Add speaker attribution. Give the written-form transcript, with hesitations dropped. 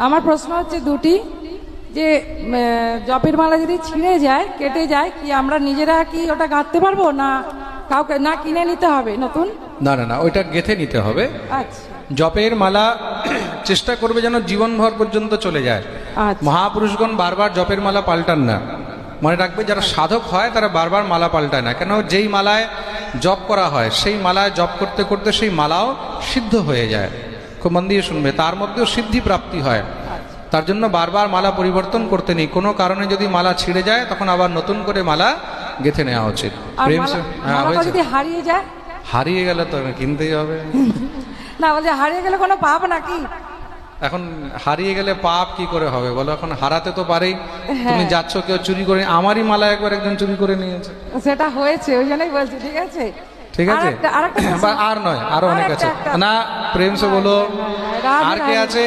Speaker 1: আমার প্রশ্ন হচ্ছে দুটি, যে জপের মালা যদি ছিঁড়ে যায়, কেটে যায়, কি আমরা নিজেরা কি ওটা গাঁথতে পারবো, না কাউকে না কিনে নিতে হবে নতুন?
Speaker 2: না না না, ওইটা গেঁথে নিতে হবে।
Speaker 1: আচ্ছা
Speaker 2: জপের মালা চেষ্টা করবে যেন জীবনভর পর্যন্ত চলে যায়।
Speaker 1: আচ্ছা
Speaker 2: মহাপুরুষগণ বারবার জপের মালা পাল্টান না। মনে রাখবে, যারা সাধক হয় তারা বারবার মালা পাল্টায় না, কেন যেই মালায় জপ করা হয় সেই মালায় জপ করতে করতে সেই মালাও সিদ্ধ হয়ে যায়। খুব মন দিয়ে শুনবে, তার মধ্যেও সিদ্ধি প্রাপ্তি হয়। তার জন্য বারবার মালা পরিবর্তন করতে নেই। কোনো কারণে যদি মালা ছিঁড়ে যায় তখন আবার নতুন করে মালা গেঁথে নেওয়া উচিত।
Speaker 1: আর
Speaker 2: প্রেম
Speaker 1: মালাটা যদি হারিয়ে যায়?
Speaker 2: হারিয়ে গেলে তো কিনতেই হবে।
Speaker 1: না বলছে হারিয়ে গেলে কোনো পাপ নাকি?
Speaker 2: এখন হারিয়ে গেলে পাপ কি করে হবে বলো? এখন হারাতে তো পারেই। তুমি যাচ্ছ, কেউ চুরি করে, আমারই মালা একবার একজন চুরি করে নিয়েছে।
Speaker 1: সেটা হয়েছে, ওই জন্যই বলছি। ঠিক আছে
Speaker 2: ঠিক আছে, আর নয়, আরো অনেক আছে। না প্রেম সে বলো, আর কে আছে?